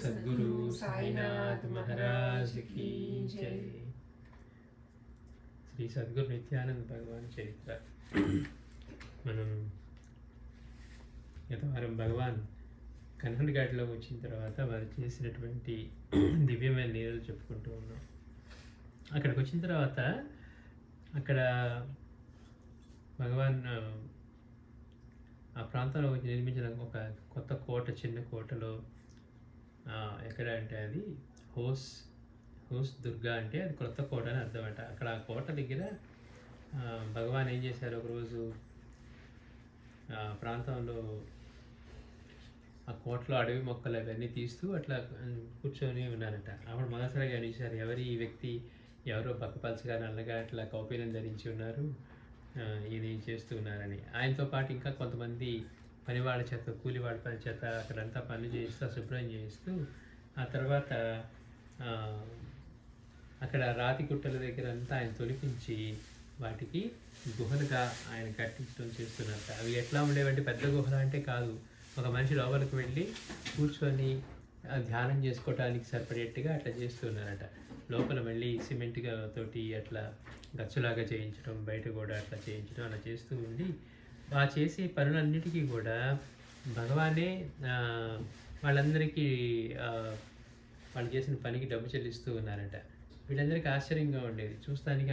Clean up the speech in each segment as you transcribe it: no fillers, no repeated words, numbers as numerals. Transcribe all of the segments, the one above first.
సద్గురు సాయినాథ్ మహారాజ్ की जय। శ్రీ సద్గురు నిత్యానంద భగవాన్ చరిత్ర మనం గత వారం భగవాన్ కన్హన్ ఘాట్లో వచ్చిన తర్వాత వారు చేసినటువంటి దివ్యమైన లీలలు చెప్పుకుంటూ ఉన్నాం. అక్కడికి వచ్చిన తర్వాత అక్కడ భగవాన్ ఆ ప్రాంతంలో నిర్మించిన ఒక కొత్త కోట, చిన్న కోటలో ఎక్కడ అంటే అది హోస్ దుర్గా అంటే అది కొత్త కోట అని అర్థం అంట. అక్కడ ఆ కోట దగ్గర భగవాన్ ఏం చేశారు, ఒకరోజు ప్రాంతంలో ఆ కోటలో అడవి మొక్కలు అవన్నీ తీస్తూ అట్లా కూర్చొని ఉన్నారట. అప్పుడు మొదటిసారిగా అనిపించారు, ఈ వ్యక్తి ఎవరో పక్కపలచగా నల్లగా అట్లా కౌపీనం ధరించి ఉన్నారు, ఈయన ఏం చేస్తూ ఉన్నారని. ఆయనతో పాటు ఇంకా కొంతమంది పనివాళ్ళ చేత, కూలివాళ్ళ పని చేత అక్కడంతా పనులు చేయిస్తూ శుభ్రం చేయిస్తూ, ఆ తర్వాత అక్కడ రాతి గుట్టల దగ్గర అంతా ఆయన తొలిపించి వాటికి గుహలుగా ఆయన కట్టించడం చేస్తున్నట్ట. అవి ఎట్లా ఉండేవంటే పెద్ద గుహలు అంటే కాదు, ఒక మనిషి లోపలికి వెళ్ళి కూర్చొని ధ్యానం చేసుకోవటానికి సరిపడేట్టుగా అట్లా చేస్తున్నారట. లోపల మళ్ళీ సిమెంట్గా తోటి అట్లా గచ్చులాగా చేయించడం, బయట కూడా అట్లా చేయించడం అలా చేస్తూ ఉండి, ఆ చేసే పనులన్నిటికీ కూడా భగవానే వాళ్ళందరికీ వాళ్ళు చేసిన పనికి డబ్బు చెల్లిస్తూ ఉన్నారట. వీళ్ళందరికీ ఆశ్చర్యంగా ఉండేది చూస్తానికి.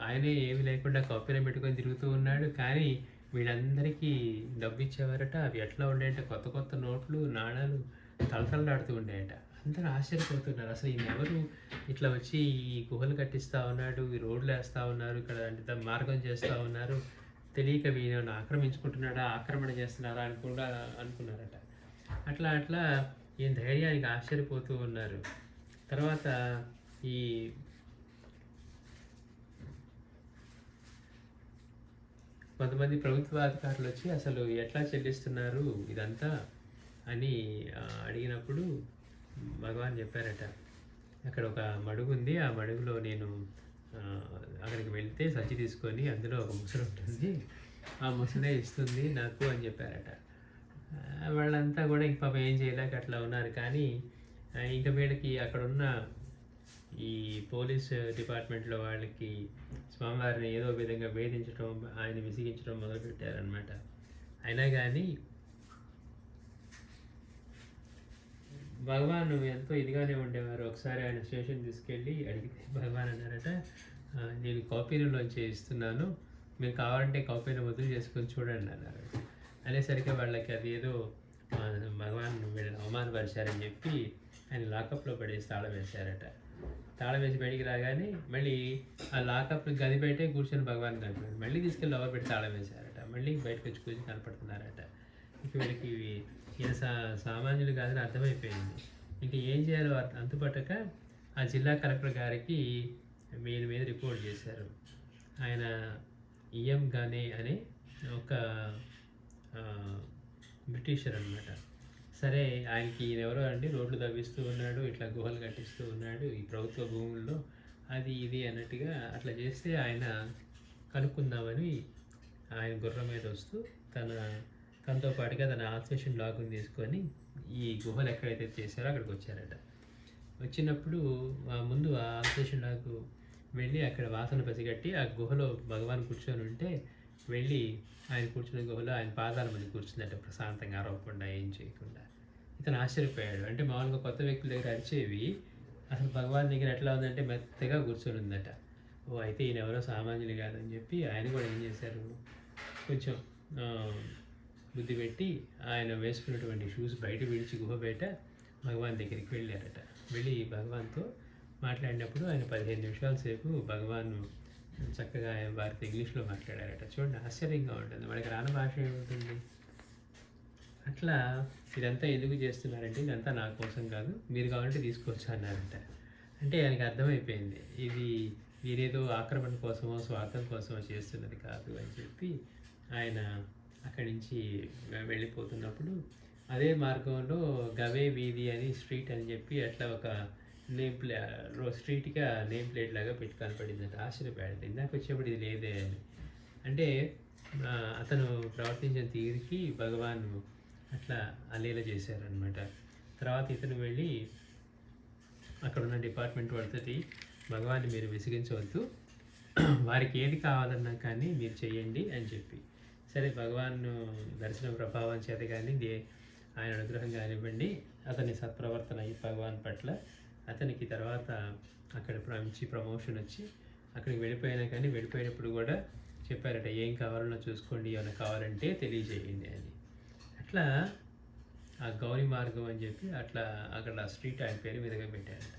ఆయనే ఏమి లేకుండా కౌపీనం పెట్టుకొని తిరుగుతూ ఉన్నాడు, కానీ వీళ్ళందరికీ డబ్బు ఇచ్చేవారట. అవి ఎట్లా ఉండేయంటే కొత్త కొత్త నోట్లు, నాణాలు తలతలలాడుతూ ఉండేయట. అందరూ ఆశ్చర్యపోతున్నారు, అసలు ఈయన ఎవరు ఇట్లా వచ్చి ఈ గుహలు కట్టిస్తూ ఉన్నాడు, ఈ రోడ్లు వేస్తూ ఉన్నారు, ఇక్కడ అంటే మార్గం చేస్తూ ఉన్నారు, తెలియక వీళ్ళని ఆక్రమించుకుంటున్నాడా, ఆక్రమణ చేస్తున్నారా అని కూడా అనుకున్నారట. అట్లా ఈయన ధైర్యానికి ఆశ్చర్యపోతూ ఉన్నారు. తర్వాత ఈ కొంతమంది ప్రభుత్వ అధికారులు వచ్చి అసలు ఎట్లా చెల్లిస్తున్నారు ఇదంతా అని అడిగినప్పుడు భగవాన్ చెప్పారట, అక్కడ ఒక మడుగు ఉంది, ఆ మడుగులో నేను అక్కడికి వెళ్తే సంచి తీసుకొని అందులో ఒక ముసలి ఉంటుంది, ఆ ముసలే ఇస్తుంది నాకు అని చెప్పారట. వాళ్ళంతా కూడా ఇంక పాపం ఏం చేయలేక అట్లా ఉన్నారు. కానీ ఇంకా వీళ్ళకి అక్కడున్న ఈ పోలీస్ డిపార్ట్మెంట్లో వాళ్ళకి స్వామివారిని ఏదో విధంగా వేధించడం, ఆయన విసిగించడం మొదలుపెట్టారనమాట. అయినా కానీ భగవాన్ ఎంతో ఇదిగానే ఉండేవారు. ఒకసారి ఆయన స్టేషన్ తీసుకెళ్ళి అడిగితే భగవాన్ అన్నారట, నేను కౌపీనంలోంచి ఇస్తున్నాను, మీరు కావాలంటే కౌపీనం వదిలి చేసుకొని చూడండి అన్నారు. అనేసరికి వాళ్ళకి అది ఏదో భగవాన్ వీళ్ళని అవమానపరిచారని చెప్పి ఆయన లాకప్లో పడేసి తాళం వేశారట. తాళం వేసి బయటికి రాగానే మళ్ళీ ఆ లాకప్ గది బయటే కూర్చొని భగవాన్ కనిపడారు. మళ్ళీ తీసుకెళ్ళి లోపల పెట్టి తాళం వేశారట. మళ్ళీ బయటకు వచ్చి కూర్చొని కనపడుతున్నారట. ఇంక వీళ్ళకి ఈయన సామాన్యులు కాదని అర్థమైపోయింది. ఇంకా ఏం చేయాలో అంతుపట్టక ఆ జిల్లా కలెక్టర్ గారికి మీద రిపోర్ట్ చేశారు. ఆయన ఈఎం గానే అనే ఒక బ్రిటిషర్ అనమాట. సరే, ఆయనకి ఈయన ఎవరో అండి రోడ్లు తవ్విస్తూ ఉన్నాడు, ఇట్లా గుహలు కట్టిస్తూ ఉన్నాడు ఈ ప్రభుత్వ భూముల్లో, అది ఇది అన్నట్టుగా అట్లా చేస్తే ఆయన కనుక్కుందామని ఆయన గుర్రం మీద వస్తూ తనతో పాటుగా తన ఆల్సేషన్ లాగుని తీసుకొని ఈ గుహలు ఎక్కడైతే చేశారో అక్కడికి వచ్చారట. వచ్చినప్పుడు ముందు ఆ ఆల్సేషన్ లాగు వెళ్ళి అక్కడ వాసన పసిగట్టి ఆ గుహలో భగవాన్ కూర్చొని ఉంటే వెళ్ళి ఆయన కూర్చున్న గుహలో ఆయన పాదాల మీద కూర్చుందట, ప్రశాంతంగా అరవకుండా ఏం చేయకుండా. ఇతను ఆశ్చర్యపోయాడు. అంటే మామూలుగా కొత్త వ్యక్తుల దగ్గర అరిచేవి అసలు భగవాన్ దగ్గర ఎట్లా ఉందంటే మెత్తగా కూర్చొని ఉందట. అయితే ఈయన ఎవరో సామాన్యులు కాదని చెప్పి ఆయన కూడా ఏం చేశారు, కొంచెం బుద్ధి పెట్టి ఆయన వేసుకున్నటువంటి షూస్ బయట విడిచి గుహ బయట భగవాన్ దగ్గరికి వెళ్ళారట. వెళ్ళి భగవాన్తో మాట్లాడినప్పుడు ఆయన 15 నిమిషాల సేపు భగవాన్ చక్కగా వారితో ఇంగ్లీష్లో మాట్లాడారట. చూడండి, ఆశ్చర్యంగా ఉంటుంది, మనకి రాని భాష ఏముంటుంది. అట్లా ఇదంతా ఎందుకు చేస్తున్నారంటే ఇదంతా నా కోసం కాదు, మీరు కావాలంటే తీసుకోవచ్చు అన్నారంట. అంటే ఆయనకి అర్థమైపోయింది, ఇది వీరేదో ఆక్రమణ కోసమో స్వార్థం కోసమో చేస్తున్నది కాదు అని చెప్పి ఆయన అక్కడి నుంచి వెళ్ళిపోతున్నప్పుడు అదే మార్గంలో గవే వీధి అని స్ట్రీట్ అని చెప్పి అట్లా ఒక స్ట్రీట్గా నేమ్ ప్లేట్ లాగా పెట్టి కనపడిందంట. ఆశ్చర్యపోయాడు, ఇందాక వచ్చేప్పుడు ఇది లేదే అని. అంటే అతను ప్రవర్తించిన తీరుకి భగవాన్ అట్లా అలీల చేశారనమాట. తర్వాత ఇతను వెళ్ళి అక్కడ ఉన్న డిపార్ట్మెంట్ వాళ్ళతోటి భగవాన్ని మీరు విసిగించవద్దు, వారికి ఏది కావాలన్నా కానీ మీరు చేయండి అని చెప్పి. సరే భగవాన్ దర్శన ప్రభావం చేత కానీ ఆయన అనుగ్రహం కానివ్వండి, అతని సత్ప్రవర్తన ఈ భగవాన్ పట్ల అతనికి తర్వాత అక్కడ మంచి ప్రమోషన్ వచ్చి అక్కడికి వెళ్ళిపోయినా కానీ వెళ్ళిపోయినప్పుడు కూడా చెప్పారట, ఏం కావాలన్నా చూసుకోండి, ఏమైనా కావాలంటే తెలియజేయండి అని. అట్లా ఆ గౌరీ మార్గం అని చెప్పి అట్లా అక్కడ స్ట్రీట్ ఆయన పేరు మీదుగా పెట్టారట.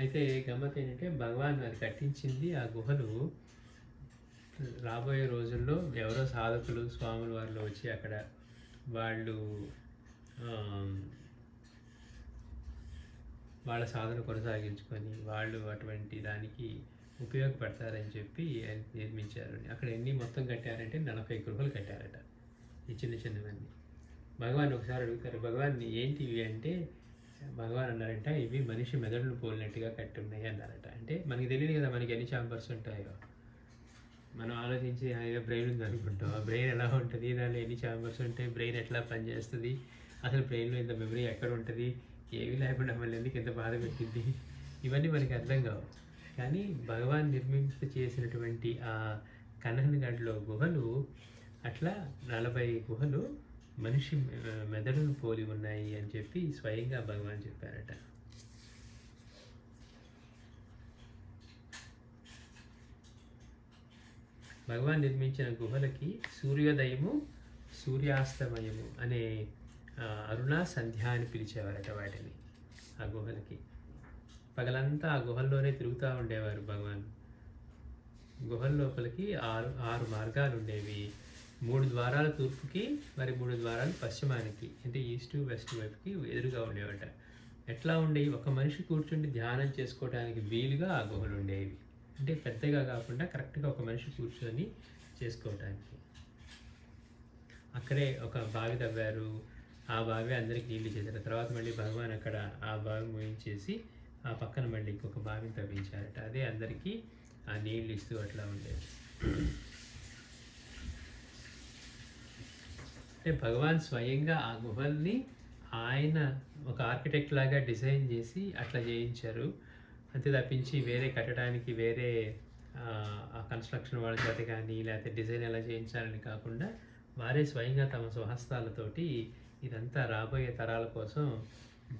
అయితే గమ్మత్ ఏంటంటే భగవాన్ అది కట్టించింది ఆ గుహలు రాబోయే రోజుల్లో ఎవరో సాధకులు స్వాముల వారిలో వచ్చి అక్కడ వాళ్ళు వాళ్ళ సాధన కొనసాగించుకొని వాళ్ళు అటువంటి దానికి ఉపయోగపడతారని చెప్పి నిర్మించారు. అక్కడ ఎన్ని మొత్తం కట్టారంటే 40 గృహలు కట్టారట, ఈ చిన్న చిన్నవన్నీ. భగవాన్ ఒకసారి అడుగుతారు, భగవాన్ ఏంటి ఇవి అంటే భగవాన్ అన్నారంట, ఇవి మనిషి మెదడును పోలినట్టుగా కట్టి ఉన్నాయి అన్నారట. అంటే మనకి తెలియదు కదా మనకి ఎన్ని ఛాంబర్స్ ఉంటాయో. మనం ఆలోచించి ఏదో బ్రెయిన్ ఉంది అనుకుంటాం, ఆ బ్రెయిన్ ఎలా ఉంటుంది, దానిలో ఎన్ని ఛాంబర్స్ ఉంటాయి, బ్రెయిన్ ఎట్లా పనిచేస్తుంది, అసలు బ్రెయిన్లో ఇంత మెమరీ ఎక్కడ ఉంటుంది, ఏవి లేకుండా మళ్ళీ ఎందుకు ఇంత బాధ పెట్టింది, ఇవన్నీ మనకి అర్థం కావు. కానీ భగవాన్ చేసినటువంటి ఆ కన్నన్గఢ్లో గుహలు అట్లా 40 గుహలు మనిషి మెదడును పోలి ఉన్నాయి అని చెప్పి స్వయంగా భగవాన్ చెప్పారట. భగవాన్ నిర్మించిన గుహలకి సూర్యోదయము సూర్యాస్తమయము అనే అరుణ సంధ్య అని పిలిచేవారట వాటిని. ఆ గుహలకి పగలంతా ఆ గుహల్లోనే తిరుగుతూ ఉండేవారు భగవాన్. గుహల లోపలికి ఆరు మార్గాలు ఉండేవి. 3 ద్వారాలు తూర్పుకి, మరి 3 ద్వారాలు పశ్చిమానికి, అంటే ఈస్ట్ వెస్ట్ వైపుకి ఎదురుగా ఉండేవట. ఎట్లా ఉండేవి, ఒక మనిషి కూర్చుండి ధ్యానం చేసుకోవడానికి వీలుగా ఆ గుహలు ఉండేవి. అంటే పెద్దగా కాకుండా కరెక్ట్గా ఒక మనిషి కూర్చొని చేసుకోవటానికి. అక్కడే ఒక బావి తవ్వారు, ఆ బావి అందరికి నీళ్ళు చేశారు. తర్వాత మళ్ళీ భగవాన్ అక్కడ ఆ బావి మూయించేసి ఆ పక్కన మళ్ళీ ఇంకొక బావిని తవ్వించారట. అదే అందరికీ ఆ నీళ్ళు ఇస్తూ అట్లా ఉండేది. అంటే భగవాన్ స్వయంగా ఆ గుహల్ని ఆయన ఒక ఆర్కిటెక్ట్ లాగా డిజైన్ చేసి అట్లా చేయించారు. అంతే తప్పించి వేరే కట్టడానికి వేరే ఆ కన్స్ట్రక్షన్ వాళ్ళ చేత కానీ లేకపోతే డిజైన్ ఎలా చేయించాలని కాకుండా వారే స్వయంగా తమ స్వహస్తాలతోటి ఇదంతా రాబోయే తరాల కోసం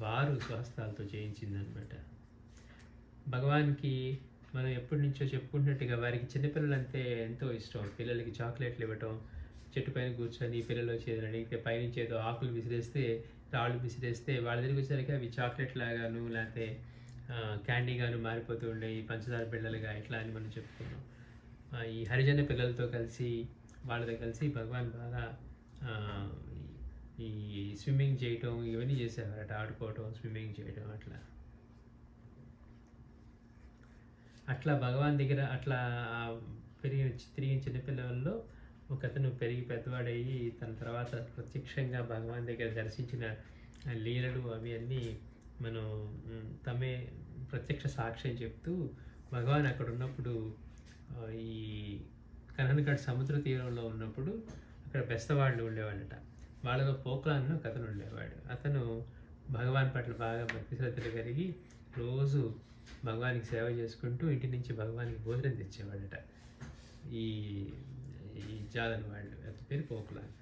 వారు స్వహస్తాలతో చేయించిందనమాట. భగవాన్కి మనం ఎప్పటి నుంచో చెప్పుకుంటున్నట్టుగా వారికి చిన్నపిల్లలంటే ఎంతో ఇష్టం. పిల్లలకి చాక్లెట్లు ఇవ్వటం, చెట్టు పైన కూర్చొని పిల్లలు వచ్చేదని పైనుంచి ఏదో ఆకులు విసిరేస్తే, రాళ్ళు విసిరేస్తే వాళ్ళ దగ్గరికి వచ్చేసరికి అవి చాక్లెట్ లాగాను లేకపోతే క్యాండీగాను మారిపోతూ ఉండేవి, పంచదార పిల్లలుగా ఇట్లా అని మనం చెప్పుకున్నాం. ఈ హరిజన పిల్లలతో కలిసి వాళ్ళతో కలిసి భగవాన్ బాగా ఈ స్విమ్మింగ్ చేయటం ఇవన్నీ చేసేవారట, ఆడుకోవటం, స్విమ్మింగ్ చేయటం అట్లా భగవాన్ దగ్గర అట్లా తిరిగిన చిన్నపిల్లల్లో ఒక అతను పెరిగి పెద్దవాడయ్యి తన తర్వాత ప్రత్యక్షంగా భగవాన్ దగ్గర దర్శించిన లీలలు అవి అన్నీ మనం తమే ప్రత్యక్ష సాక్ష్యం చెప్తూ భగవాన్ అక్కడ ఉన్నప్పుడు ఈ కన్నన్గఢ్ సముద్ర తీరంలో ఉన్నప్పుడు అక్కడ బెస్తవాళ్ళు ఉండేవాళ్ళట. వాళ్ళలో పోక్లాన్ ఒక అతను ఉండేవాడు. అతను భగవాన్ పట్ల బాగా భక్తి శ్రద్ధలు కలిగి రోజు భగవానికి సేవ చేసుకుంటూ ఇంటి నుంచి భగవానికి భోజనం తెచ్చేవాడట. ఈ జాదన్ వాళ్ళు, అతని పేరు పోక్లాన్.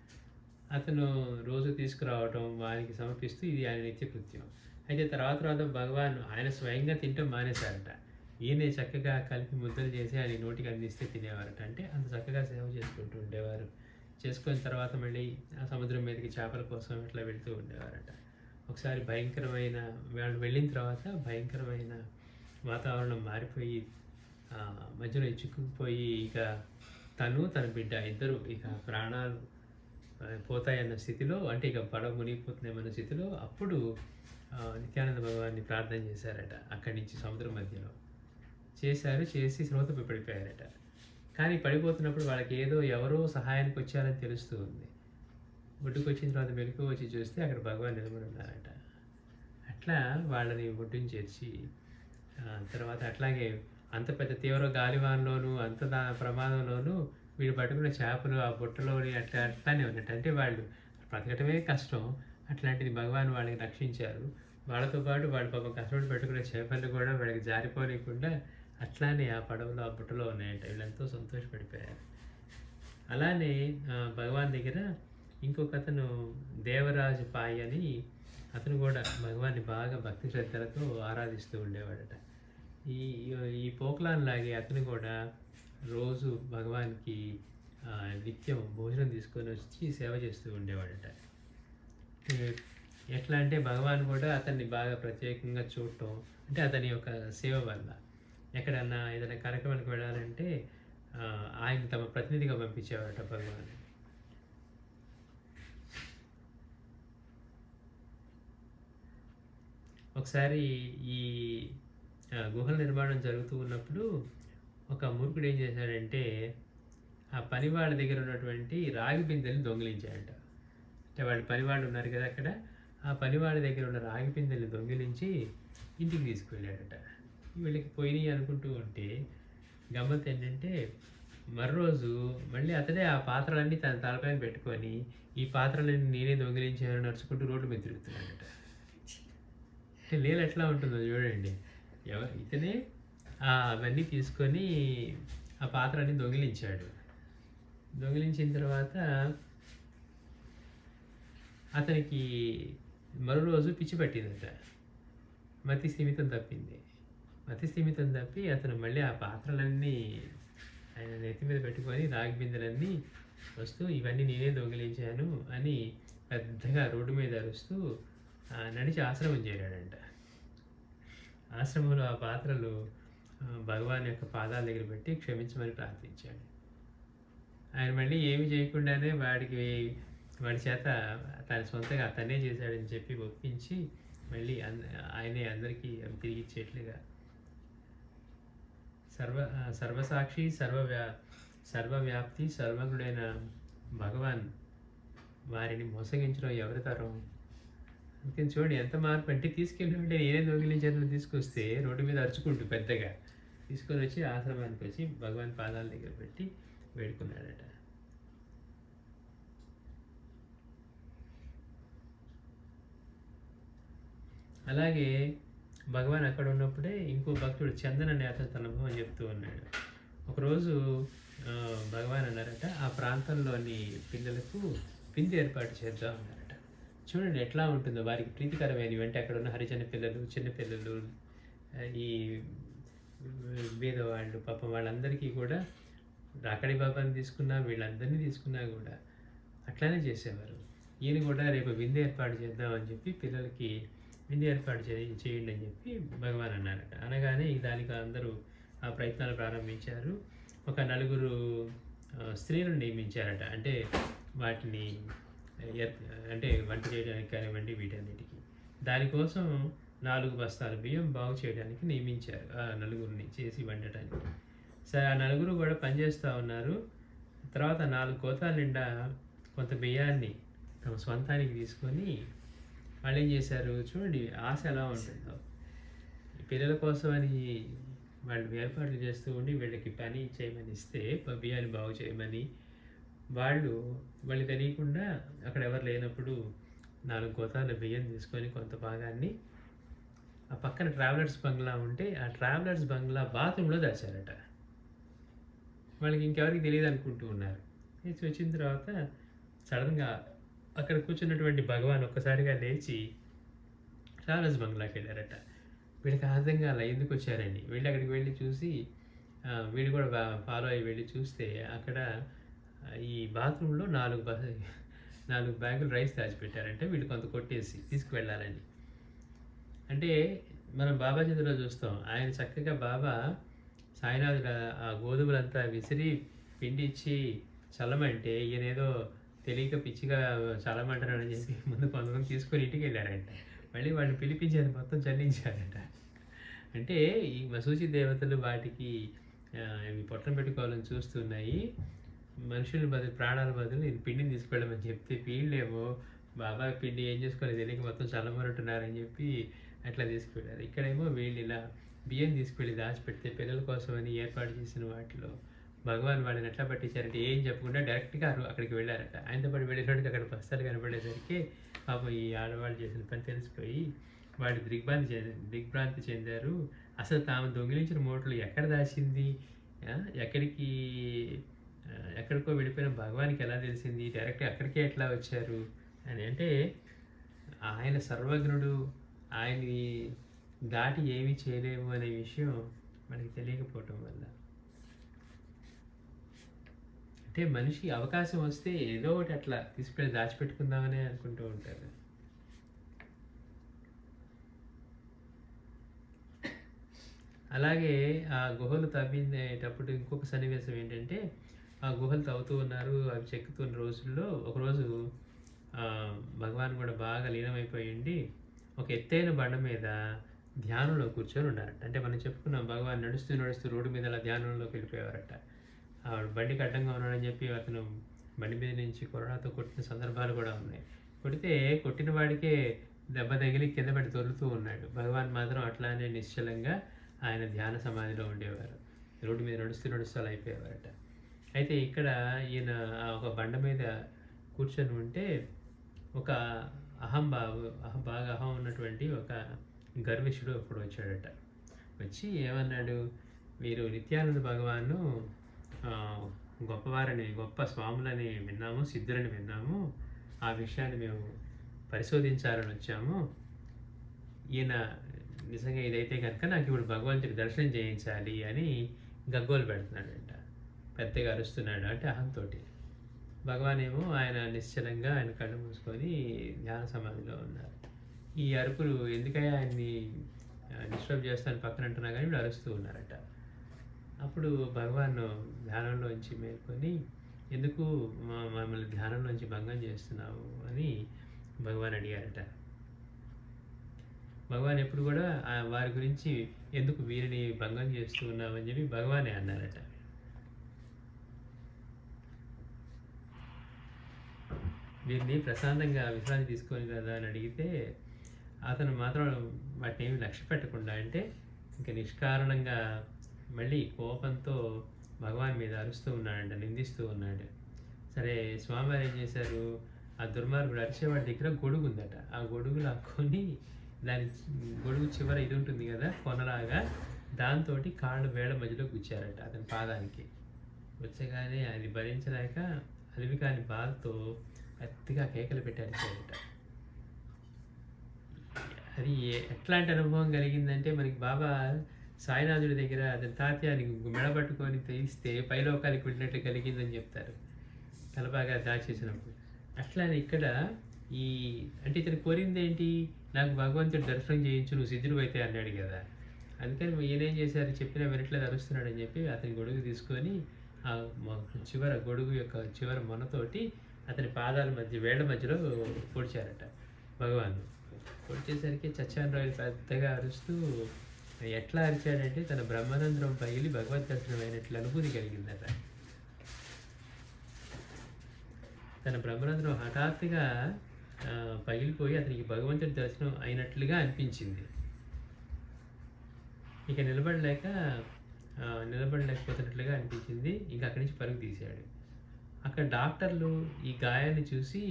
అతను రోజు తీసుకురావటం వానికి సమర్పిస్తూ ఇది ఆయన నిత్యకృత్యం. అయితే తర్వాత భగవాన్ ఆయన స్వయంగా తింటాం మానేశారట. ఈయనే చక్కగా కలిపి ముద్దలు చేసి ఆయన నోటికి అందిస్తే తినేవారట. అంటే అంత చక్కగా సేవ చేసుకుంటూ ఉండేవారు. చేసుకున్న తర్వాత మళ్ళీ ఆ సముద్రం మీదకి చేపల కోసం ఇట్లా వెళ్తూ ఉండేవారట. ఒకసారి భయంకరమైన వాళ్ళు వెళ్ళిన తర్వాత భయంకరమైన వాతావరణం మారిపోయి మధ్యలో చిక్కుకుపోయి ఇక తను తన బిడ్డ ఇద్దరు ఇక ప్రాణాలు పోతాయన్న స్థితిలో, అంటే ఇక పడవ మునిగిపోతున్నాయన్న స్థితిలో అప్పుడు నిత్యానంద భగవాన్ని ప్రార్థన చేశారట. అక్కడి నుంచి సముద్రం మధ్యలో చేసి శ్రోతపై పడిపోయారట. కానీ పడిపోతున్నప్పుడు వాళ్ళకి ఏదో ఎవరో సహాయానికి వచ్చారని తెలుస్తూ ఉంది. ఒడ్డుకు వచ్చిన తర్వాత మెలకు వచ్చి చూస్తే అక్కడ భగవాన్ నిలబడి ఉన్నారట. అట్లా వాళ్ళని ఒడ్డుని చేర్చి తర్వాత అట్లాగే అంత పెద్ద తీవ్ర గాలివాన్లోనూ అంత ప్రమాదంలోనూ వీడు పట్టుకున్న చేపలు ఆ బుట్టలోని అట్లానే ఉన్నట్టు. అంటే వాళ్ళు బ్రతకటమే కష్టం. అట్లాంటిది భగవాన్ వాళ్ళని రక్షించారు. వాళ్ళతో పాటు వాళ్ళు పాపం కష్టపడి పెట్టుకునే చేపలు కూడా వాళ్ళకి జారిపోనీయకుండా అట్లానే ఆ పడవలో, ఆ బుట్టలో ఉన్నాయంట. వీళ్ళెంతో సంతోషపడిపోయారు. అలానే భగవాన్ దగ్గర ఇంకొకతను దేవరాజు పాయ్ అని అతను కూడా భగవాన్ని బాగా భక్తి శ్రద్ధలతో ఆరాధిస్తూ ఉండేవాడట. ఈ ఈ పోక్లాన్ లాగే అతను కూడా రోజు భగవాన్కి నిత్యం భోజనం తీసుకొని వచ్చి సేవ చేస్తూ ఉండేవాడట. ఎట్లా అంటే భగవాన్ కూడా అతన్ని బాగా ప్రత్యేకంగా చూడటం, అంటే అతని యొక్క సేవ వల్ల ఎక్కడన్నా ఏదైనా కార్యక్రమానికి వెళ్ళాలంటే ఆయన తమ ప్రతినిధిగా పంపించేవారట భగవాన్. ఒకసారి ఈ గుహల నిర్మాణం జరుగుతూ ఉన్నప్పుడు ఒక మూర్ఖుడు ఏం చేశాడంటే ఆ పనివాళ్ళ దగ్గర ఉన్నటువంటి రాగి బిందెల్ని దొంగిలించాడంట. అంటే వాళ్ళు పనివాళ్ళు ఉన్నారు కదా అక్కడ, ఆ పనివాళ్ళ దగ్గర ఉన్న రాగి బిందెల్ని దొంగిలించి ఇంటికి తీసుకువెళ్ళాడట. వీళ్ళకి పోయినాయి అనుకుంటూ ఉంటే గమ్మత్ ఏంటంటే మరోజు మళ్ళీ అతడే ఆ పాత్రలన్నీ తన తలపైన పెట్టుకొని ఈ పాత్రలన్నీ నేనే దొంగిలించాను నడుచుకుంటూ రోడ్డు మీద తిరుగుతున్నాడట. అంటే లీల ఎట్లా ఉంటుందో చూడండి. ఇతనే అవన్నీ తీసుకొని ఆ పాత్రని దొంగిలించాడు. దొంగిలించిన తర్వాత అతనికి మరో రోజు పిచ్చి పట్టిందట. మతి స్థిమితం తప్పింది. మతి స్థిమితం తప్పి అతను మళ్ళీ ఆ పాత్రలన్నీ ఆయన నెత్తి మీద పెట్టుకొని రాగి బిందెలన్నీ వస్తూ ఇవన్నీ నేనే దొంగిలించాను అని పెద్దగా రోడ్డు మీద అరుస్తూ నడిచి ఆశ్రమం చేరాడంట. ఆశ్రమంలో ఆ పాత్రలు భగవాన్ యొక్క పాదాల దగ్గర పెట్టి క్షమించమని ప్రార్థించాడు. ఆయన మళ్ళీ ఏమి చేయకుండానే వాడి చేత తన సొంతగా అతనే చేశాడని చెప్పి ఒప్పించి మళ్ళీ ఆయనే అందరికీ తిరిగి ఇచ్చేట్లుగా సర్వసాక్షి సర్వవ్యాప్తి సర్వజ్ఞుడైన భగవాన్ వారిని మోసగించడం ఎవరి తరం? అందుకని చూడండి ఎంత మార్పు. అంటే తీసుకెళ్ళి నేనే దొంగిలించాను తీసుకొస్తే రోడ్డు మీద అరుచుకుంటూ పెద్దగా తీసుకొని వచ్చి ఆశ్రమానికి వచ్చి భగవాన్ పాదాల దగ్గర పెట్టి వేడుకున్నాడట. అలాగే భగవాన్ అక్కడ ఉన్నప్పుడే ఇంకో భక్తుడు చందన్ అనే అతను తన అనుభవం చెప్తూ ఉన్నాడు. ఒకరోజు భగవాన్ అన్నారట ఆ ప్రాంతంలోని పిల్లలకు విందు ఏర్పాటు చేద్దాం అన్నారట. చూడండి ఎట్లా ఉంటుందో వారికి ప్రీతికరమైనవి. అంటే అక్కడ ఉన్న హరిజన పిల్లలు, చిన్నపిల్లలు, ఈ బీదవాళ్ళు పాపం వాళ్ళందరికీ కూడా రాకడి బాబాని తీసుకున్నా వీళ్ళందరినీ తీసుకున్నా కూడా అట్లానే చేసేవారు. ఈయన కూడా రేపు విందు ఏర్పాటు చేద్దామని చెప్పి పిల్లలకి విందు ఏర్పాటు చేయండి అని చెప్పి భగవాన్ అన్నారట. అనగానే దానికి అందరూ ఆ ప్రయత్నాలు ప్రారంభించారు. ఒక 4 స్త్రీలను నియమించారట. అంటే వాటిని అంటే వంట చేయడానికి కానివ్వండి వీటన్నిటికీ. దానికోసం 4 బస్తాలు బియ్యం బాగు చేయడానికి నియమించారు ఆ 4గురిని చేసి వండటానికి. సరే ఆ 4 కూడా పనిచేస్తూ ఉన్నారు. తర్వాత 4 కోతాల నిండా కొంత బియ్యాన్ని తమ స్వంతానికి తీసుకొని వాళ్ళు ఏం చేశారు చూడండి ఆశ ఎలా ఉంటుందో. పిల్లల కోసం అని వాళ్ళు ఏర్పాట్లు చేస్తూ ఉండి వీళ్ళకి పని చేయమని ఇస్తే బియ్యాన్ని బాగు చేయమని వాళ్ళు తెలియకుండా అక్కడ ఎవరు లేనప్పుడు 4 కోతాల బియ్యం తీసుకొని కొంత భాగాన్ని ఆ పక్కన ట్రావెలర్స్ బంగ్లా ఉంటే ఆ ట్రావెలర్స్ బంగ్లా బాత్రూంలో దాచారట. వాళ్ళకి ఇంకెవరికి తెలియదు అనుకుంటూ ఉన్నారు. వచ్చిన తర్వాత సడన్గా అక్కడ కూర్చున్నటువంటి భగవాన్ ఒక్కసారిగా లేచి ట్రావెలర్స్ బంగ్లాకి వెళ్ళారట. వీళ్ళకి అర్థం కాల ఎందుకు వచ్చారండి. వీళ్ళు అక్కడికి వెళ్ళి చూసి వీళ్ళు కూడా ఫాలో అయ్యి వెళ్ళి చూస్తే అక్కడ ఈ బాత్రూంలో 4 బ్యాగులు రైస్ దాచిపెట్టారంటే వీళ్ళు కొంత కొట్టేసి తీసుకువెళ్ళాలని. అంటే మనం బాబా చేతిలో చూస్తాం. ఆయన చక్కగా బాబా సాయినాథుడు ఆ గోధుమలంతా విసిరి పిండి ఇచ్చి చల్లమంటే ఈయనేదో తెలియక పిచ్చిగా చల్లమంటారని చెప్పి ముందు కొంతమంది తీసుకొని ఇంటికి వెళ్ళారంట. మళ్ళీ వాళ్ళని పిలిపించేది మొత్తం చల్లించారట. అంటే ఈ మసూచి దేవతలు వాటికి ఇవి పొట్టం పెట్టుకోవాలని చూస్తున్నాయి. మనుషుల బదులు ప్రాణాల బదులు ఇది పిండిని తీసుకెళ్ళమని చెప్తే వీళ్ళేమో బాబా పిండి ఏం చేసుకోవాలి తెలియక మొత్తం చల్లమరుంటున్నారని చెప్పి అట్లా తీసుకువెళ్ళారు. ఇక్కడేమో వీళ్ళు ఇలా బియ్యం తీసుకువెళ్ళి దాచిపెడితే పిల్లల కోసమని ఏర్పాటు చేసిన వాటిలో భగవాన్ వాళ్ళని ఎట్లా పట్టించారంటే ఏం చెప్పకుండా డైరెక్ట్గా అక్కడికి వెళ్ళారట. ఆయనతో పాటు వెళ్ళేటోడికి అక్కడ బస్తాలు కనపడేసరికి పాపం ఈ ఆడవాళ్ళు చేసిన పని తెలిసిపోయి వాళ్ళు దిగ్భ్రాంతి చెందారు. అసలు తాము దొంగిలించిన మూటలు ఎక్కడ దాచింది, ఎక్కడికి ఎక్కడికో వెళ్ళిపోయిన భగవానికి ఎలా తెలిసింది, డైరెక్ట్గా అక్కడికే ఎట్లా వచ్చారు అని. అంటే ఆయన సర్వజ్ఞుడు, ఆయన్ని దాటి ఏమీ చేయలేము అనే విషయం మనకి తెలియకపోవటం వల్ల, అంటే మనిషి అవకాశం వస్తే ఏదో ఒకటి అట్లా తీసుకెళ్ళి దాచిపెట్టుకుందామని అనుకుంటూ ఉంటారు. అలాగే ఆ గుహలు తవ్విందేటప్పుడు ఇంకొక సన్నివేశం ఏంటంటే, ఆ గుహలు తవ్వుతూ ఉన్నారు, అవి చెక్కుతున్న రోజుల్లో ఒకరోజు భగవాన్ కూడా బాగా లీనమైపోయింది. ఒక ఎత్తైన బండ మీద ధ్యానంలో కూర్చొని ఉన్నారట. అంటే మనం చెప్పుకున్నాం, భగవాన్ నడుస్తూ నడుస్తూ రోడ్డు మీద అలా ధ్యానంలోకి వెళ్ళిపోయేవారట. బండికి అడ్డంగా ఉన్నాడని చెప్పి అతను బండి మీద నుంచి కొరడాతో కొట్టిన సందర్భాలు కూడా ఉన్నాయి. కొట్టిన వాడికే దెబ్బ తగిలి కింద పడి దొరుకుతూ ఉన్నాడు. భగవాన్ మాత్రం అట్లానే నిశ్చలంగా ఆయన ధ్యాన సమాధిలో ఉండేవారు. రోడ్డు మీద నడుస్తూ అలా అయిపోయేవారట. అయితే ఇక్కడ ఈయన ఒక బండ మీద కూర్చొని ఉంటే ఒక బాగా అహం ఉన్నటువంటి ఒక గర్విష్ఠుడు అప్పుడు వచ్చాడట. వచ్చి ఏమన్నాడు, మీరు నిత్యానంద భగవాను గొప్ప స్వాములని విన్నాము, సిద్ధులని విన్నాము, ఆ విషయాన్ని మేము పరిశోధించాలని వచ్చాము. ఈయన నిజంగా ఇదైతే కనుక నాకు ఇప్పుడు భగవంతుడి దర్శనం చేయించాలి అని గగ్గోలు పెడుతున్నాడంట, పెద్దగా అరుస్తున్నాడు. అంటే అహంతో. భగవాన్ ఏమో ఆయన నిశ్చలంగా ఆయన కళ్ళు మూసుకొని ధ్యాన సమాధిలో ఉన్నారు. ఈ అరుపులు ఎందుకయ్యా ఆయన్ని డిస్టర్బ్ చేస్తాను పక్కన అంటున్నా కానీ వీళ్ళు అరుస్తూ ఉన్నారట. అప్పుడు భగవాన్ ధ్యానంలోంచి మేల్కొని, ఎందుకు మమ్మల్ని ధ్యానంలోంచి భంగం చేస్తున్నావు అని భగవాన్ అడిగారట. భగవాన్ ఎప్పుడు కూడా వారి గురించి ఎందుకు వీరిని భంగం చేస్తూ ఉన్నావు అని చెప్పి భగవానే అన్నారట. వీరిని ప్రశాంతంగా విశ్రాంతి తీసుకొని కదా అని అడిగితే అతను మాత్రం వాటిని ఏమి లక్ష్య పెట్టకుండా, అంటే ఇంకా నిష్కారణంగా మళ్ళీ కోపంతో భగవాన్ మీద అరుస్తూ ఉన్నాడంట, నిందిస్తూ ఉన్నాడు. సరే స్వామివారు ఏం చేశారు, ఆ దుర్మార్గుడు అరిచేవాడి దగ్గర గొడుగు ఉందట. ఆ గొడుగు లాక్కొని దాని గొడుగు చివర ఇది ఉంటుంది కదా కొనలాగా, దాంతో కాళ్ళు వేళ్ళ మధ్యలో గుచ్చారట అతని పాదానికి. వచ్చగానే అది భరించలేక అలివి కాని బాధతో గట్టిగా కేకలు పెట్టి అరిచాడట. అది ఎట్లాంటి అనుభవం కలిగిందంటే, మనకి బాబా సాయినాథుడి దగ్గర అతని తాత్యానికి మెడబట్టుకొని తీస్తే పైలోకానికి వెళ్ళినట్టు కలిగిందని చెప్తారు, తలబాగా దాచేసినప్పుడు. అట్లానే ఇక్కడ అంటే ఇతను కోరింది ఏంటి, నాకు భగవంతుడి దర్శనం చేయించు, నువ్వు సిద్ధుడు అయితే అన్నాడు కదా. అందుకని ఈయనేం చేశారు, చెప్పినా వినట్లేదు, అరుస్తున్నాడు అని చెప్పి అతని గొడుగు తీసుకొని ఆ గొడుగు యొక్క చివర మొనతోటి అతని పాదాల మధ్య వేళ్ల మధ్యలో పొడిచారట భగవాన్. పొడిచేసరికి చచ్చాన్ రాయలు పెద్దగా అరుస్తూ ఎట్లా అరిచాడంటే, తన బ్రహ్మరంధ్రం పగిలి భగవద్ దర్శనం అయినట్లు అనుభూతి కలిగిందట. తన బ్రహ్మరంధ్రం హఠాత్తుగా పగిలిపోయి అతనికి భగవంతుడి దర్శనం అయినట్లుగా అనిపించింది. ఇక నిలబడలేకపోతున్నట్లుగా అనిపించింది. ఇంకా అక్కడి నుంచి పరుగు తీశాడు. అక్కడ డాక్టర్లు ఈ గాయాన్ని చూసి,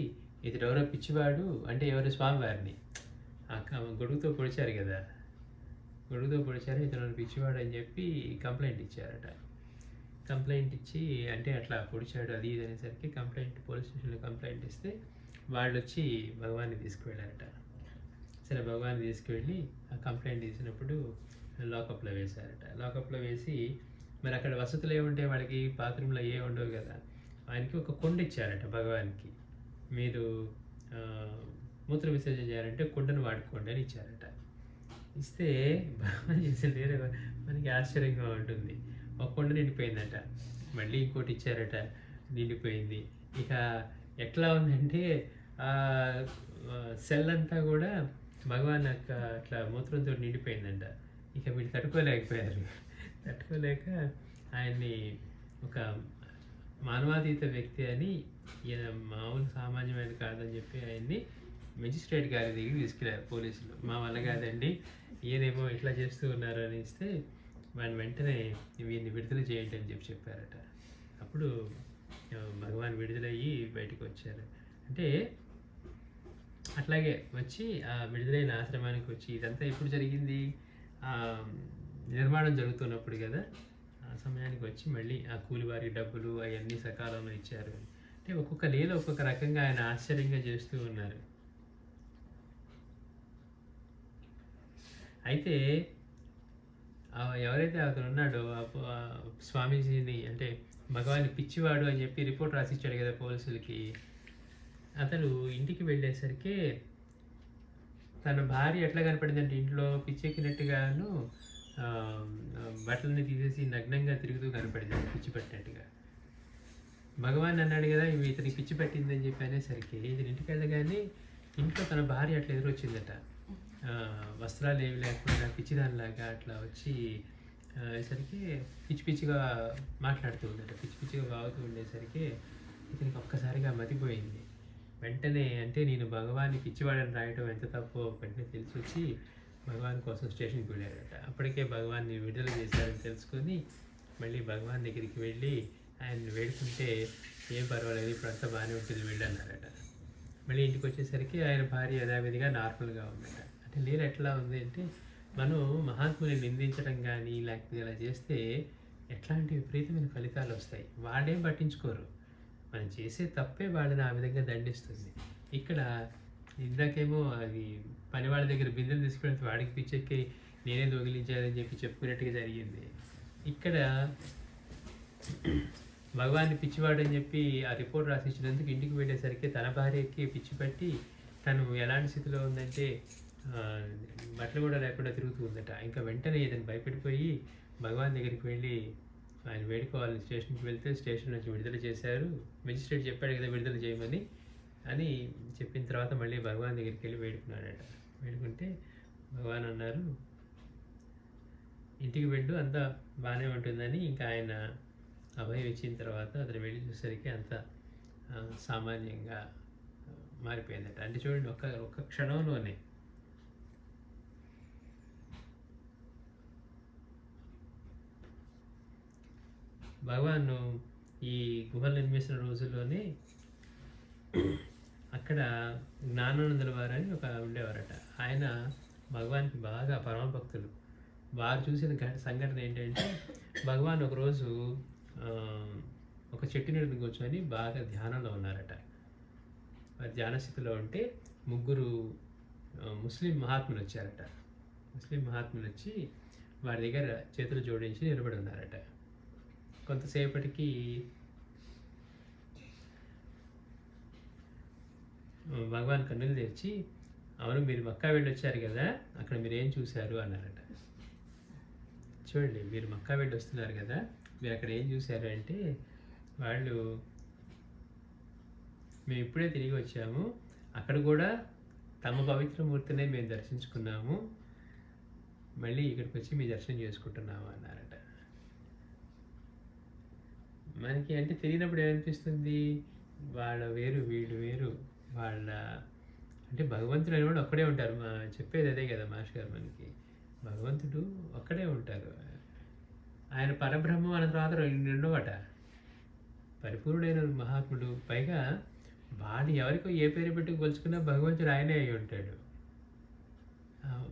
ఇది ఎవరో పిచ్చివాడు, అంటే ఎవరో స్వామివారిని గొడుగుతో పొడిచారు కదా, ఇతను పిచ్చివాడు అని చెప్పి కంప్లైంట్ ఇచ్చారట. కంప్లైంట్ ఇచ్చి, అంటే అట్లా పొడిచాడు అది ఇది అనేసరికి పోలీస్ స్టేషన్లో కంప్లైంట్ ఇస్తే వాళ్ళు వచ్చి భగవాన్ని తీసుకువెళ్ళారట. సరే భగవాన్ని తీసుకువెళ్ళి ఆ కంప్లైంట్ తీసినప్పుడు లాకప్లో వేశారట. లాకప్లో వేసి మరి అక్కడ వసతులు ఏముంటాయి, వాడికి బాత్రూంలో ఏ ఉండవు కదా, ఆయనకి ఒక కొండ ఇచ్చారట భగవాన్కి. మీరు మూత్ర విసర్జన చేయాలంటే కొండను వాడుకోండి అని ఇచ్చారట. ఇస్తే భగవాన్ చేసిన వేరే మనకి ఆశ్చర్యంగా ఉంటుంది. ఒక కొండ నిండిపోయిందట, మళ్ళీ ఇంకోటి ఇచ్చారట, నిండిపోయింది. ఇక ఎట్లా ఉందంటే సెల్ అంతా కూడా భగవాన్ అట్లా మూత్రంతో నిండిపోయిందంట. ఇక వీళ్ళు తట్టుకోలేక ఆయన్ని ఒక మానవాతీత వ్యక్తి అని, ఈయన మామూలు సామాన్యమైన కాదని చెప్పి ఆయన్ని మెజిస్ట్రేట్ గారి దగ్గరికి తీసుకెళ్ళారు పోలీసులు. మా వల్ల కాదండి, ఈయనేమో ఇట్లా చేస్తూ ఉన్నారు అని ఇస్తే వాళ్ళు వెంటనే వీరిని విడుదల చేయండి అని చెప్పారట. అప్పుడు భగవాన్ విడుదలయ్యి బయటికి వచ్చారు. అంటే అట్లాగే వచ్చి ఆ విడుదలైన ఆశ్రమానికి వచ్చి ఇదంతా ఎప్పుడు జరిగింది? నిర్మాణం జరుగుతున్నప్పుడు కదా! ఆ సమయానికి వచ్చి మళ్ళీ ఆ కూలివారికి డబ్బులు అవన్నీ సకాలంలో ఇచ్చారు. అంటే ఒక్కొక్క లీల ఒక్కొక్క రకంగా ఆయన ఆశ్చర్యంగా చేస్తూ ఉన్నారు. అయితే ఎవరైతే అతను ఉన్నాడో స్వామీజీని అంటే భగవాన్ని పిచ్చివాడు అని చెప్పి రిపోర్ట్ రాసిచ్చాడు కదా పోలీసులకి. అతను ఇంటికి వెళ్ళేసరికి తన భార్య ఎట్లా కనపడిందంటే ఇంట్లో పిచ్చెక్కినట్టుగాను బట్టలని తీసేసి నగ్నంగా తిరుగుతూ కనపడింది పిచ్చి పట్టినట్టుగా. భగవాన్ అన్నాడు కదా ఇతనికి పిచ్చి పట్టిందని చెప్పి అనేసరికి ఇతని ఇంటికి వెళ్ళగానే ఇంట్లో తన భార్య అట్లా ఎదురొచ్చిందట. వస్త్రాలు ఏమి లేకుండా పిచ్చిదానిలాగా అట్లా వచ్చి సరికి పిచ్చి పిచ్చిగా మాట్లాడుతూ ఉండేట, పిచ్చి పిచ్చిగా బాగుతూ ఉండేసరికి ఇతనికి ఒక్కసారిగా మతిపోయింది. వెంటనే అంటే నేను భగవాన్ని పిచ్చివాడని రాయటం ఎంత తప్పో వెంటనే తెలిసి వచ్చి భగవాన్ కోసం స్టేషన్కి వెళ్ళారట. అప్పటికే భగవాన్ని విడుదల చేశారని తెలుసుకొని మళ్ళీ భగవాన్ దగ్గరికి వెళ్ళి ఆయన వేడుకుంటే ఏం పర్వాలేదు ఇప్పుడు అంతా బాగానే ఉంటుంది వెళ్ళన్నారట. మళ్ళీ ఇంటికి వచ్చేసరికి ఆయన భార్య యథావిధిగా నార్మల్గా ఉందట. అంటే లీల ఎట్లా ఉంది అంటే మనం మహాత్ముని నిందించడం కానీ లేకపోతే ఇలా చేస్తే ఎట్లాంటి విపరీతమైన ఫలితాలు వస్తాయి. వాళ్ళేం పట్టించుకోరు, మనం చేసే తప్పే వాళ్ళని ఆ విధంగా దండిస్తుంది. ఇక్కడ ఇందాకేమో అది పని వాళ్ళ దగ్గర బిందెలు తీసుకుని వాడికి పిచ్చెక్కి నేనే దొంగిలించానని చెప్పి చెప్పుకున్నట్టుగా జరిగింది. ఇక్కడ భగవాన్ని పిచ్చివాడు అని చెప్పి ఆ రిపోర్ట్ రాసిచ్చినందుకు ఇంటికి వెళ్ళేసరికి తన భార్యకి పిచ్చి పట్టి తను ఎలాంటి స్థితిలో ఉందంటే బట్టలు కూడా లేకుండా తిరుగుతూ ఉందట. ఇంకా వెంటనే ఇతను భయపడిపోయి భగవాన్ దగ్గరికి వెళ్ళి ఆయన వేడుకోవాలని స్టేషన్కి వెళ్తే స్టేషన్ నుంచి విడుదల చేశారు. మెజిస్ట్రేట్ చెప్పాడు కదా విడుదల చేయమని అని చెప్పిన తర్వాత మళ్ళీ భగవాన్ దగ్గరికి వెళ్ళి వేడుకున్నాడట. వేడుకుంటే భగవాన్ అన్నారు ఇంటికి వెళ్ళు అంతా బాగానే ఉంటుందని. ఇంకా ఆయన అభయం ఇచ్చిన తర్వాత అతను వెళ్ళి చూసరికి అంత సామాన్యంగా మారిపోయిందట. అంటే చూడండి ఒక్క క్షణంలోనే భగవాన్ ఈ గుహలు నిర్మించిన రోజుల్లోనే అక్కడ జ్ఞానానందుల వారని ఒక ఉండేవారట. ఆయన భగవాన్కి బాగా పరమభక్తులు. వారు చూసిన సంఘటన ఏంటంటే భగవాన్ ఒకరోజు ఒక చెట్టు నీడని కూర్చొని బాగా ధ్యానంలో ఉన్నారట. వారి ధ్యానస్థితిలో ఉంటే ముగ్గురు ముస్లిం మహాత్ములు వచ్చారట. ముస్లిం మహాత్ములు వచ్చి వారి దగ్గర చేతులు జోడించి నిలబడి ఉన్నారట. కొంతసేపటికి భగవాన్ కన్నులు తెరిచి అవును మీరు మక్కా వెళ్ళి వచ్చారు కదా అక్కడ మీరు ఏం చూశారు అన్నారట. చూడండి మీరు మక్కా వెళ్ళి వస్తున్నారు కదా మీరు అక్కడ ఏం చూశారు అంటే వాళ్ళు మేము ఇప్పుడే తిరిగి వచ్చాము అక్కడ కూడా తమ పవిత్రమూర్తినే మేము దర్శించుకున్నాము మళ్ళీ ఇక్కడికి వచ్చి మీ దర్శనం చేసుకుంటున్నాము అన్నారట. మనకి అంటే తెలియనప్పుడు ఏమనిపిస్తుంది వాళ్ళ వేరు వీళ్ళు వేరు వాళ్ళ అంటే భగవంతుడు అనేవాడు ఒక్కడే ఉంటారు. చెప్పేది అదే కదా మాస్టర్ గారు మనకి భగవంతుడు ఒక్కడే ఉంటారు. ఆయన పరబ్రహ్మం అన్న తర్వాత రెండవట పరిపూర్ణుడైన మహాత్ముడు. పైగా వాడు ఎవరికో ఏ పేరు పెట్టుకు కొలుచుకున్నా భగవంతుడు ఆయనే అయి ఉంటాడు.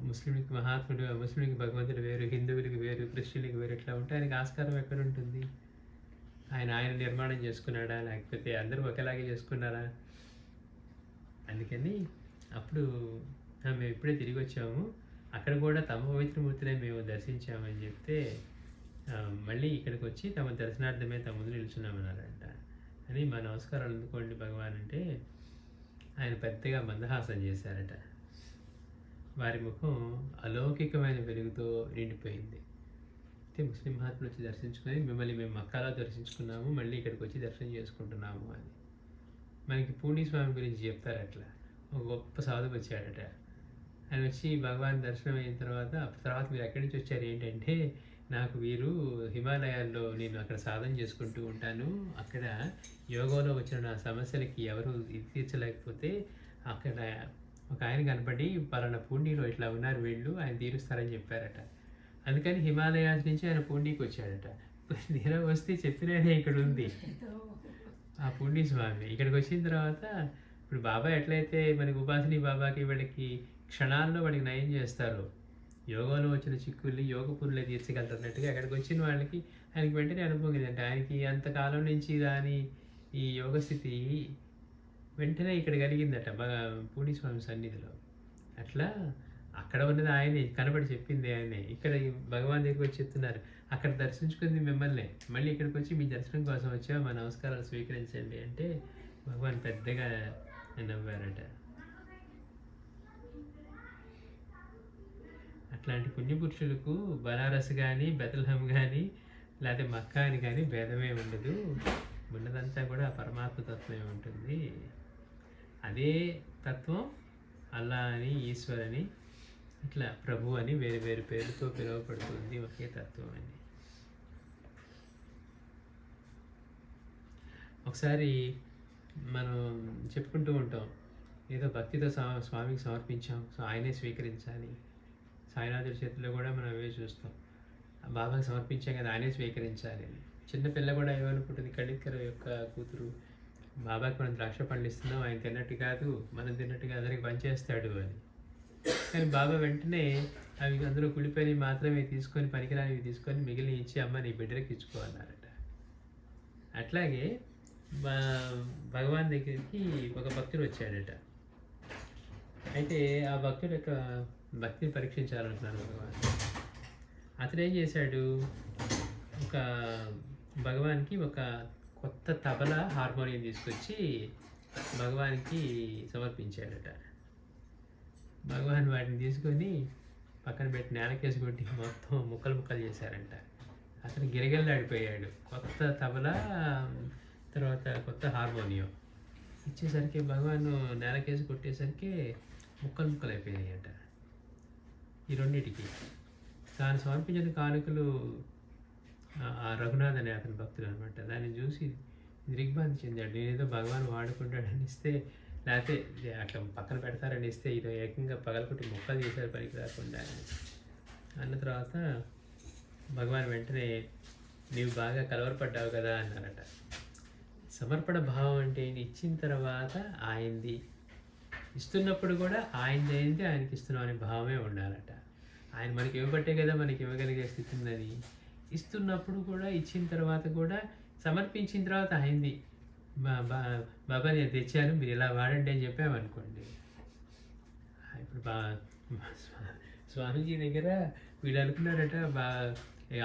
ముస్లింకి మహాత్ముడు ముస్లింకి భగవంతుడు వేరు, హిందువులకి వేరు, క్రిస్టియన్కి వేరు ఇట్లా ఉంటే ఆయనకి ఆస్కారం ఎక్కడ ఉంటుంది? ఆయన నిర్మాణం చేసుకున్నాడా లేకపోతే అందరూ ఒకేలాగే చేసుకున్నారా? అందుకని అప్పుడు మేము ఇప్పుడే తిరిగి వచ్చాము అక్కడ కూడా తమ పవిత్రమూర్తినే మేము దర్శించామని చెప్తే మళ్ళీ ఇక్కడికి వచ్చి తమ దర్శనార్థమే తమ ముందు నిలుచున్నామన్నారంట. అని మా నమస్కారాలు అందుకోండి భగవాన్ అంటే ఆయన పెద్దగా మందహాసం చేశారట. వారి ముఖం అలౌకికమైన వెలుగుతో నిండిపోయింది. అయితే ముస్లిం మహాత్ములు వచ్చి దర్శించుకొని మిమ్మల్ని మేము మక్కాలో దర్శించుకున్నాము మళ్ళీ ఇక్కడికి వచ్చి దర్శనం చేసుకుంటున్నాము అని. మనకి పూర్ణి స్వామి గురించి చెప్తారు. అట్లా ఒక గొప్ప సాధువు వచ్చాడట. ఆయన వచ్చి భగవాన్ దర్శనం అయిన తర్వాత మీరు ఎక్కడి నుంచి వచ్చారు ఏంటంటే నాకు వీరు హిమాలయాల్లో నేను అక్కడ సాధన చేసుకుంటూ ఉంటాను అక్కడ యోగంలో వచ్చిన నా సమస్యలకి ఎవరు తీర్చలేకపోతే అక్కడ ఒక ఆయన కనపడి పలానా పూర్ణిలో ఇట్లా ఉన్నారు వీళ్ళు ఆయన తీరుస్తారని చెప్పారట. అందుకని హిమాలయాస్ నుంచి ఆయన పూర్ణికి వచ్చాడట. తీరా వస్తే చెప్పినదే ఇక్కడ ఉంది ఆ పుణ్యస్వామి. ఇక్కడికి వచ్చిన తర్వాత ఇప్పుడు బాబా ఎట్లయితే మనకి ఉపాసని బాబాకి వీళ్ళకి క్షణాల్లో వాడికి నయం చేస్తారు, యోగంలో వచ్చిన చిక్కుల్ని యోగ పురులే తీర్చగలుగుతున్నట్టుగా అక్కడికి వచ్చిన వాళ్ళకి ఆయనకి వెంటనే అనుభవం కలిగిందంటే ఆయనకి అంతకాలం నుంచి దాని ఈ యోగ స్థితి వెంటనే ఇక్కడ కలిగిందట పూర్ణిస్వామి సన్నిధిలో. అట్లా అక్కడ ఉన్నది ఆయనే, కనబడి చెప్పింది ఆయనే. ఇక్కడ భగవాన్ దగ్గరికి వచ్చి చెప్తున్నారు, అక్కడ దర్శించుకుంది మిమ్మల్ని, మళ్ళీ ఇక్కడికి వచ్చి మీ దర్శనం కోసం వచ్చా, మా నమస్కారాలు స్వీకరించండి అంటే భగవాన్ పెద్దగా నవ్వారట. అట్లాంటి పుణ్యపురుషులకు బనారస్ కానీ బెతల్హం కానీ లేకపోతే మక్కా అని కానీ భేదమే ఉండదు, ఉన్నదంతా కూడా పరమాత్మ తత్వమే ఉంటుంది. అదే తత్వం అల్లా అని, ఈశ్వర్ అని, ఇట్లా ప్రభు అని వేరు వేరు పేరుతో పిలువబడుతుంది, ఒకే తత్వం అని. ఒకసారి మనం చెప్పుకుంటూ ఉంటాం, ఏదో భక్తితో స్వామికి సమర్పించాం, సో ఆయనే స్వీకరించాలి. సాయినాథుడి చేతిలో కూడా మనం అవే చూస్తాం, బాబాకి సమర్పించాం కదా ఆయనే స్వీకరించాలి అని. చిన్నపిల్ల కూడా ఏమనుకుంటుంది, కళిక్కర యొక్క కూతురు, బాబాకి మనం ద్రాక్ష పండ్లు ఇస్తున్నాం, ఆయన తిన్నట్టు కాదు మనం తిన్నట్టుగా అందరికి పనిచేస్తాడు అని. కానీ బాబా వెంటనే అవి అందులో కుళ్ళిపోయినవి మాత్రమే తీసుకొని, పనికిరానివి తీసుకొని మిగిలిన ఇచ్చి అమ్మ నీ బిడ్డలకి ఇచ్చుకోవాలన్నారట. అట్లాగే భగవాన్ దగ్గరికి ఒక భక్తుడు వచ్చాడట. అయితే ఆ భక్తుడు యొక్క భక్తిని పరీక్షించాలనుకున్నాను భగవాన్. అతను ఏం చేశాడు, ఒక భగవాన్కి ఒక కొత్త తబలా హార్మోనియం తీసుకొచ్చి భగవాన్కి సమర్పించాడట. భగవాన్ వాటిని తీసుకొని పక్కన పెట్టి నేలకేసి కొట్టి మొత్తం ముక్కలు ముక్కలు చేశారంట. అతను గిరగిరలాడిపోయాడు. కొత్త తబలా తర్వాత కొత్త హార్మోనియం ఇచ్చేసరికి భగవాన్ నేలకేసి కొట్టేసరికి ముక్కలు ముక్కలు అయిపోయినాయి అంట. ఈ రెండింటికి తాను సమర్పించిన కానుకలు ఆ రఘునాథ్ అనే అతని భక్తులు అనమాట. దాన్ని చూసి దిగ్భ్రాంతి చెందాడు. నేనేదో భగవాన్ వాడుకుంటాడని ఇస్తే, లేకపోతే అట్లా పక్కన పెడతారని ఇస్తే ఇది ఏకంగా పగలకొట్టి ముక్కలు చేశారు పనికి రాకుండా అన్న తర్వాత భగవాన్ వెంటనే నీవు బాగా కలవరపడ్డావు కదా అన్నారట. సమర్పణ భావం అంటే ఇచ్చిన తర్వాత ఆయనది, ఇస్తున్నప్పుడు కూడా ఆయనది అయింది ఆయనకి ఇస్తున్నాం అనే భావమే ఉండాలట. ఆయన మనకి ఇవ్వబట్టే కదా మనకి ఇవ్వగలిగే స్థితి ఉందని. ఇస్తున్నప్పుడు కూడా, ఇచ్చిన తర్వాత కూడా, సమర్పించిన తర్వాత ఆయనది, బాబా నేను తెచ్చాను మీరు ఇలా వాడండి అని చెప్పామనుకోండి. ఇప్పుడు స్వామీజీ దగ్గర వీళ్ళు అనుకున్నారట,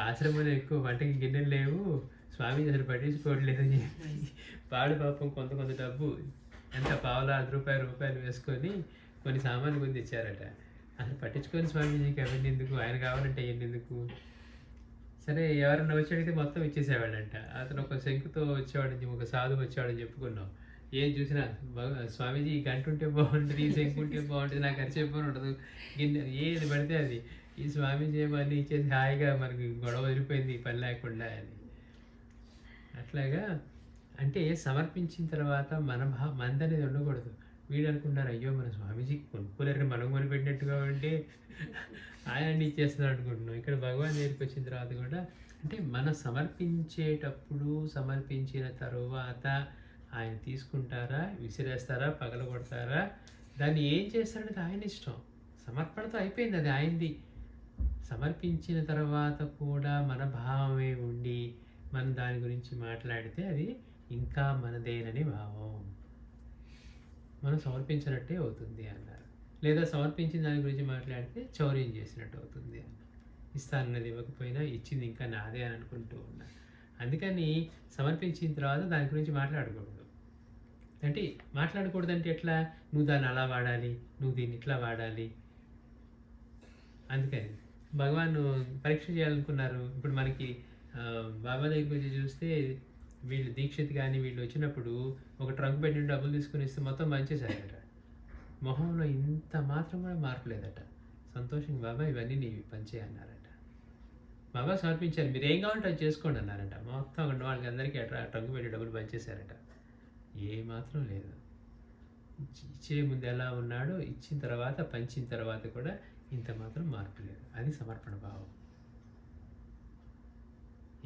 ఆశ్రమంలో ఎక్కువ వంటకి గిన్నెలు లేవు, స్వామీజీ అసలు పట్టించుకోవట్లేదని చెప్పి వాడు పాపం కొంత కొంత డబ్బు ఎంత పావులా రూపాయలు వేసుకొని కొన్ని సామాన్లు కొని తెచ్చారట. అసలు పట్టించుకొని స్వామీజీకి అవన్నీ ఎందుకు, ఆయన కావాలంటే అవన్నీ ఎందుకు. సరే ఎవరన్నా వచ్చి అడిగితే మొత్తం ఇచ్చేసేవాడంట. అతను ఒక శంకుతో వచ్చేవాడని, ఒక సాధువు వచ్చేవాడని చెప్పుకున్నాం. ఏం చూసినా స్వామీజీ ఈ గంట ఉంటే బాగుంటుంది, ఈ శంకు ఉంటే బాగుంటుంది, నాకు ఖర్చు చెప్పని ఉండదు, గిన్నె ఏది పడితే అది. ఈ స్వామీజీ ఏమన్నీ ఇచ్చేసి హాయిగా మనకి గొడవ వదిలిపోయింది పని లేకుండా అని. అట్లాగా అంటే సమర్పించిన తర్వాత మంది అనేది ఉండకూడదు. వీడు అనుకుంటారు, అయ్యో మన స్వామీజీ కొనుక్కోలేరని మనం కొనిపెట్టినట్టుగా ఉంటే ఆయన ఇచ్చేస్తున్నాడు అనుకుంటున్నాం. ఇక్కడ భగవాన్ దగ్గరికి వచ్చిన తర్వాత కూడా అంటే మనం సమర్పించేటప్పుడు, సమర్పించిన తరువాత ఆయన తీసుకుంటారా, విసిరేస్తారా, పగలగొడతారా, దాన్ని ఏం చేస్తాడనేది ఆయన ఇష్టం. సమర్పణతో అయిపోయింది, అది ఆయనది. సమర్పించిన తర్వాత కూడా మన భావమే ఉండి మనం దాని గురించి మాట్లాడితే అది ఇంకా మనదేనని భావం, మనం సమర్పించినట్టే అవుతుంది అన్నారు. లేదా సమర్పించిన దాని గురించి మాట్లాడితే చౌర్యం చేసినట్టు అవుతుంది అన్నారు. ఇస్తానన్నది ఇవ్వకపోయినా ఇచ్చింది ఇంకా నాదే అని అనుకుంటూ ఉన్నారు. అందుకని సమర్పించిన తర్వాత దాని గురించి మాట్లాడకూడదు. అంటే మాట్లాడకూడదంటే ఎట్లా, నువ్వు దాన్ని అలా వాడాలి, నువ్వు దీన్ని ఇట్లా వాడాలి. అందుకని భగవాన్ పరీక్ష చేయాలనుకున్నారు. ఇప్పుడు మనకి బాబా దగ్గరికి వచ్చి చూస్తే వీళ్ళు దీక్షిత్ కానీ వీళ్ళు వచ్చినప్పుడు ఒక ట్రంక్ పెట్టి డబ్బులు తీసుకుని ఇస్తే మొత్తం పంచేశారట. మొహంలో ఇంత మాత్రం కూడా మార్పు లేదట. సంతోషంగా బాబా ఇవన్నీ నీవి పంచేయన్నారట. బాబా సమర్పించారు, మీరు ఏం కావాలంటే అది చేసుకోండి అన్నారట. మొత్తం అక్కడ వాళ్ళకి అందరికీ అట్లా ట్రంక్ పెట్టి డబ్బులు పంచేశారట. ఏ మాత్రం లేదు. ఇచ్చే ముందు ఎలా ఉన్నాడో ఇచ్చిన తర్వాత, పంచిన తర్వాత కూడా ఇంత మాత్రం మార్పు లేదు. అది సమర్పణ భావం.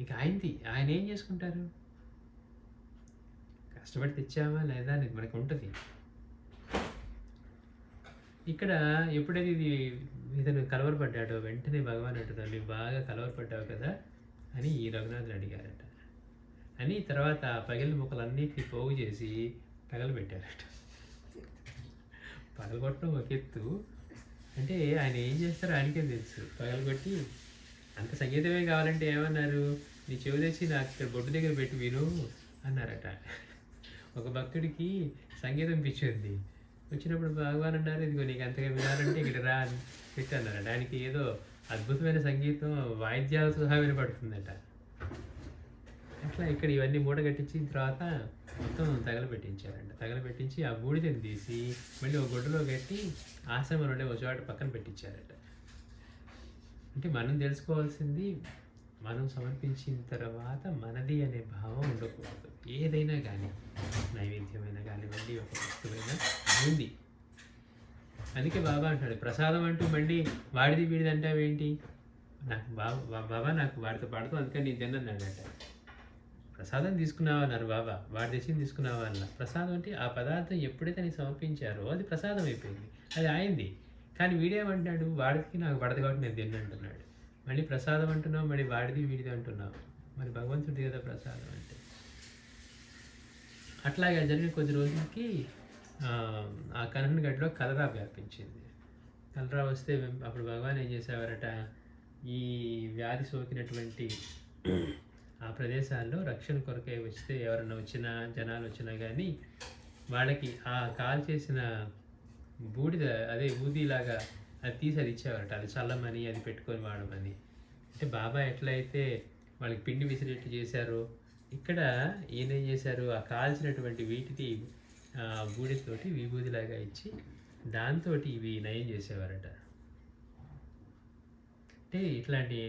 ఇక ఆయనది. ఆయన ఏం చేసుకుంటారు? కష్టపడి తెచ్చామా లేదా అనేది మనకు ఉంటుంది. ఇక్కడ ఎప్పుడైతే ఇతను కలవరపడ్డాడో వెంటనే భగవాన్ అంటున్నాడు, "నువ్వు బాగా కలవరపడ్డావు కదా" అని ఈ రఘునాథుడు అడిగారట. అని తర్వాత పగిలిన ముక్కలన్నిటిని పోగు చేసి తగలబెట్టారట. పగలగొట్టడం ఒక ఎత్తు, అంటే ఆయన ఏం చేస్తారో ఆయనకే తెలుసు. పగలగొట్టి అంత సంగీతమే కావాలంటే ఏమన్నారు, "నీ చెవి తెచ్చి నాకు ఇక్కడ బొడ్డు దగ్గర పెట్టి విను" అన్నారట. ఒక భక్తుడికి సంగీతం పిచ్చింది. వచ్చినప్పుడు భగవాన్ అన్నారు, "ఇదిగో నీకు అంతగా వినాలంటే ఇక్కడ రా" అని పెట్టి అన్నారట. ఆయనకి ఏదో అద్భుతమైన సంగీతం వాయిద్యాలతో సహా వినపడుతుందట. అట్లా ఇక్కడ ఇవన్నీ మూట కట్టించిన తర్వాత మొత్తం తగలబెట్టించారంట. తగలబెట్టించి ఆ బూడిదని తీసి మళ్ళీ ఒక గుడ్డలో కట్టి ఆశ్రమం నుండి ఒక చోట పక్కన పెట్టించారట. అంటే మనం తెలుసుకోవాల్సింది, మనం సమర్పించిన తర్వాత మనది అనే భావం ఉండకూడదు. ఏదైనా కానీ, నైవేద్యమైనా కానివ్వండి, ఒక వస్తువైనా ఉంది. అందుకే బాబా అంటాడు, ప్రసాదం అంటూ మళ్ళీ వాడిది వీడిది అంటావేంటి, నాకు బాబా నాకు వాడితో పాడుతూ అందుకని నేను తిన్నానట. ప్రసాదం తీసుకున్నావా అన్నారు బాబా, వాడి తెచ్చింది తీసుకున్నావా అన్న. ప్రసాదం అంటే ఆ పదార్థం ఎప్పుడైతే నీకు సమర్పించారో అది ప్రసాదం అయిపోయింది, అది ఆయనది. కానీ వీడేమంటాడు, వాడికి నాకు పడదు కాబట్టి నేను తిన్నంటున్నాడు. మళ్ళీ ప్రసాదం అంటున్నావు, మళ్ళీ వాడిది వీడిది అంటున్నావు. మరి భగవంతుడి కదా ప్రసాదం అంటే. అట్లాగే జరిగిన కొద్ది రోజులకి ఆ కనహన్ గడ్డలో కలరా వ్యాపించింది. కలరా వస్తే అప్పుడు భగవాన్ ఏం చేసేవారట, ఈ వ్యాధి సోకినటువంటి ఆ ప్రదేశాల్లో రక్షణ కొరకై వస్తే ఎవరన్నా వచ్చినా, జనాలు వచ్చినా కానీ వాళ్ళకి ఆ కాల్ చేసిన బూడిద, అదే ఊదిలాగా అది తీసి అది ఇచ్చేవారట. అది చల్లమని, అది పెట్టుకొని వాడమని. అంటే బాబా ఎట్లయితే వాళ్ళకి పిండి విసిరేట్టు చేశారో, ఇక్కడ ఈయన ఏం చేశారు, ఆ కాల్చినటువంటి వీటికి బూడితోటి విభూదిలాగా ఇచ్చి దాంతో ఇవి నయం చేసేవారట. అంటే ఇట్లాంటి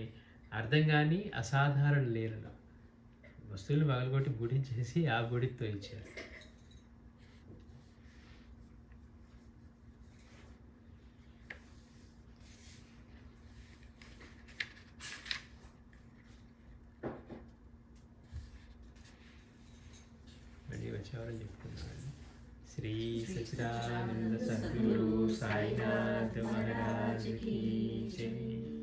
అర్థం కానీ అసాధారణ లీలలు, వస్తువులు పగలగొట్టి బూడించేసి ఆ బూడితో ఇచ్చారు. మళ్ళీ వచ్చేవారని చెప్పుకున్నాను. శ్రీ సచ్చిదానంద సద్గురు సాయినాథ్ మహారాజ్ కీ జై.